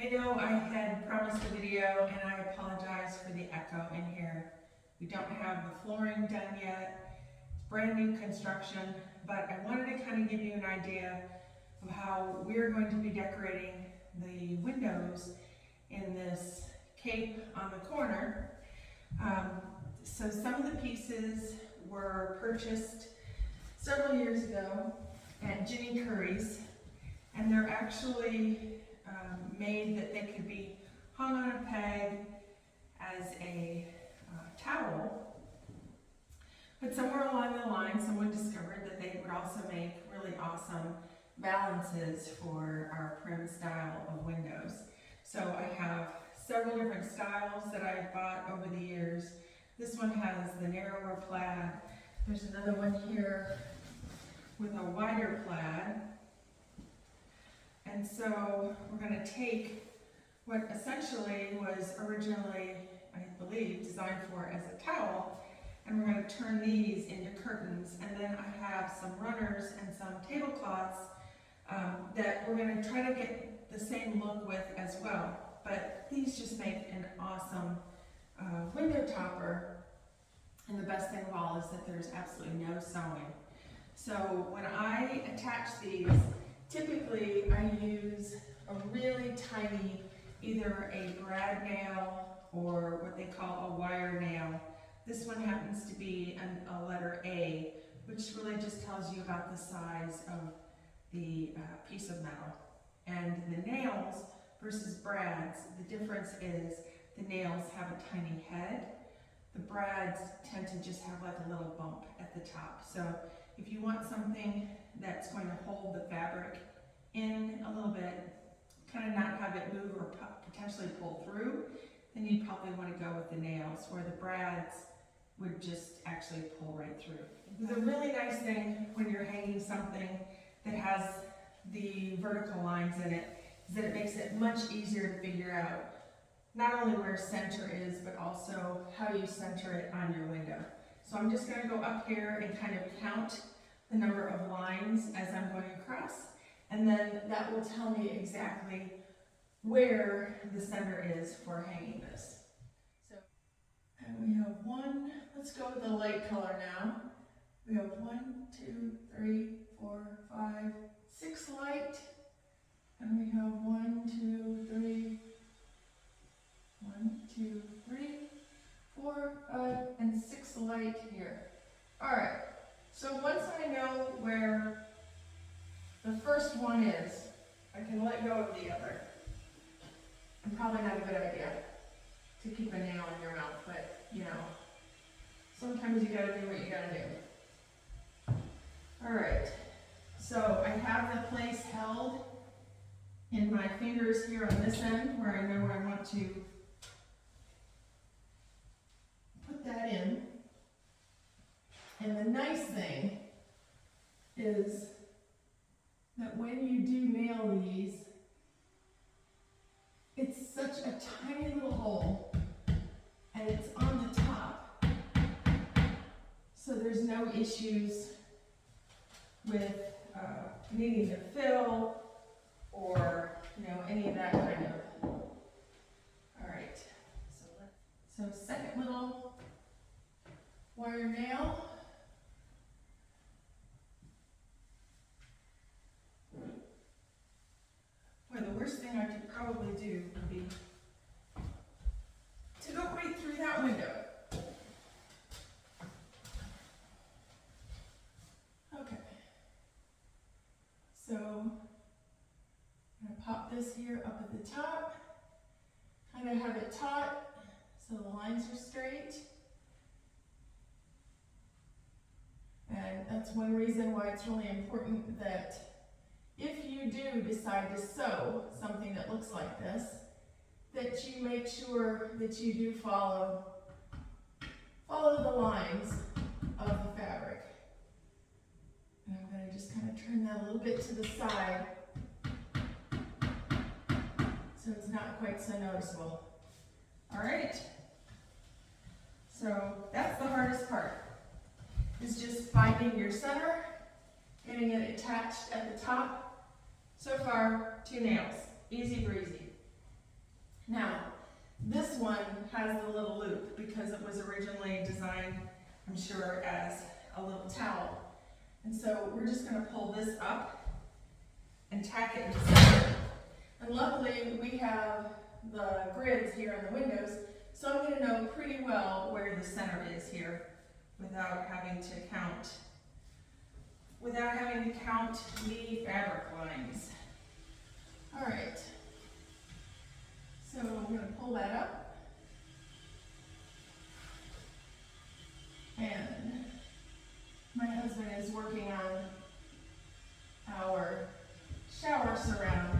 I know I had promised a video and I apologize for the echo in here. We don't have the flooring done yet. It's brand new construction, but I wanted to kind of give you an idea of how we're going to be decorating the windows in this cape on the corner. So some of the pieces were purchased several years ago at Ginny Curry's, and they're actually made that they could be hung on a peg as a towel. But somewhere along the line, someone discovered that they would also make really awesome balances for our prim style of windows. So I have several different styles that I've bought over the years. This one has the narrower plaid. There's another one here with a wider plaid. And so we're going to take what essentially was originally, I believe, designed for as a towel, and we're going to turn these into curtains. And then I have some runners and some tablecloths that we're going to try to get the same look with as well. But these just make an awesome window topper. And the best thing of all is that there's absolutely no sewing. So when I attach these, typically I use a really tiny, either a brad nail or what they call a wire nail. This one happens to be a letter A, which really just tells you about the size of the piece of metal. And the nails versus brads, the difference is the nails have a tiny head. The brads tend to just have like a little bump at the top. So if you want something that's going to hold the fabric in a little bit, kind of not have it move or potentially pull through, then you'd probably want to go with the nails, where the brads would just actually pull right through. The really nice thing when you're hanging something that has the vertical lines in it is that it makes it much easier to figure out not only where center is, but also how you center it on your window. So I'm just going to go up here and kind of count the number of lines as I'm going across, and then that will tell me exactly where the center is for hanging this. So, and we have one, let's go with the light color now. We have 1, 2, 3, 4, 5, 6 light, and we have 1, 2, 3, 1, 2, 3, 4, 5, and 6 light here. All right, so once I know where the first one is, I can let go of the other. And probably not a good idea to keep a nail in your mouth, but you know, sometimes you gotta do what you gotta do. All right, so I have the place held in my fingers here on this end where I know where I want to put that in. And the nice thing is that when you do nail these, it's such a tiny little hole, and it's on the top, so there's no issues with needing to fill or any of that kind of. All right, so second little wire nail. Boy, the worst thing I could probably do would be to go right through that window. Okay. So I'm going to pop this here up at the top, kind of have it taut so the lines are straight. And that's one reason why it's really important that if you do decide to sew something that looks like this, that you make sure that you do follow the lines of the fabric. And I'm going to just kind of turn that a little bit to the side so it's not quite so noticeable. All right, so that's the hardest part, is just finding your center, getting it attached at the top. So far, 2 nails, easy breezy. Now, this one has the little loop because it was originally designed, I'm sure, as a little towel. And so we're just gonna pull this up and tack it to center. And luckily we have the grids here on the windows, so I'm gonna know pretty well where the center is here without having to count the fabric lines. All right, so I'm gonna pull that up. And my husband is working on our shower surround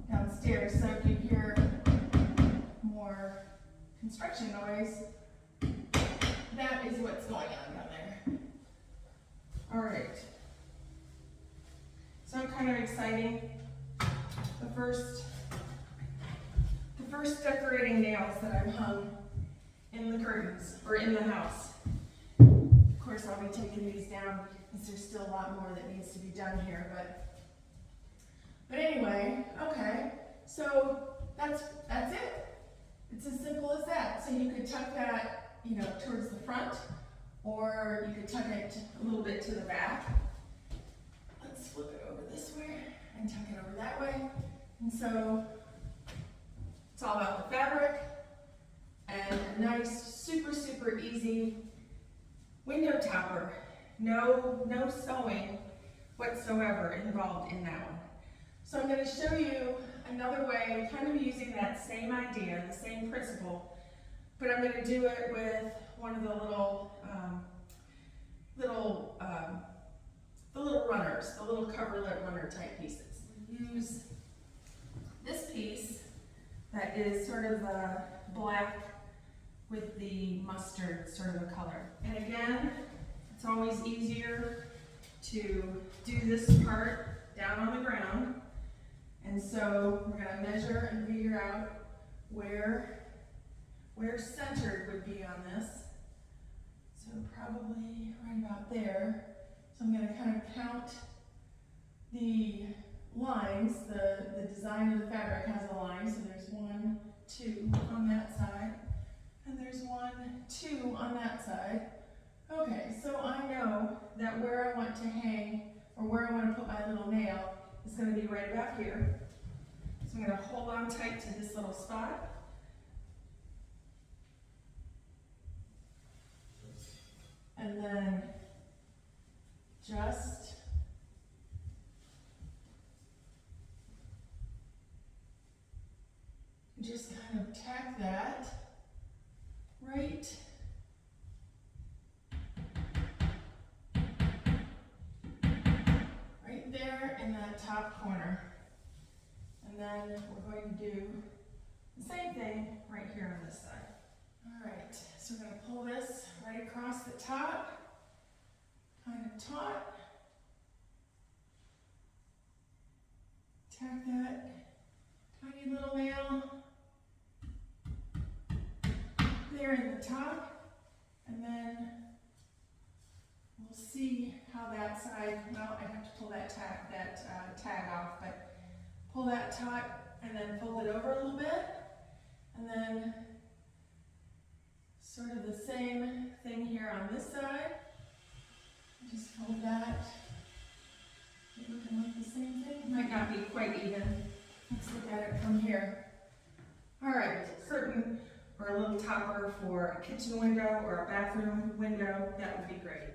downstairs, so if you hear more construction noise, that is what's going on down there. All right, so kind of exciting. The first decorating nails that I've hung in the curtains, or in the house. Of course, I'll be taking these down because there's still a lot more that needs to be done here, but anyway, okay, so that's it. It's as simple as that. So you could tuck that, towards the front, or you could tuck it a little bit to the back. Let's flip it over this way and tuck it over that way. And so it's all about the fabric and a nice, super, super easy window topper. No sewing whatsoever involved in that one. So I'm going to show you another way, kind of using that same idea, the same principle, but I'm going to do it with one of the little runners, the little coverlet runner type pieces. Use this piece that is sort of black with the mustard sort of a color. And again, it's always easier to do this part down on the ground. And so we're going to measure and figure out where centered would be on this. So probably right about there. So I'm going to kind of count the lines. The design of the fabric has a line. So there's 1, 2 on that side. And there's 1, 2 on that side. Okay, so I know that where I want to hang, or where I want to put my little nail, is going to be right about here. So I'm going to hold on tight to this little spot. And then just kind of tack that right there in that top corner. And then we're going to do the same thing right here on this side. All right, so we're going to pull this right across the top, kind of taut. Tack that tiny little nail there in the top, and then we'll see how that side, well, I have to pull that tag off, but pull that taut and then fold it over a little bit, and then sort of the same thing here on this side. Just fold that. Looking like the same thing. Might not be quite even. Let's look at it from here. All right, curtain or a little topper for a kitchen window or a bathroom window, that would be great.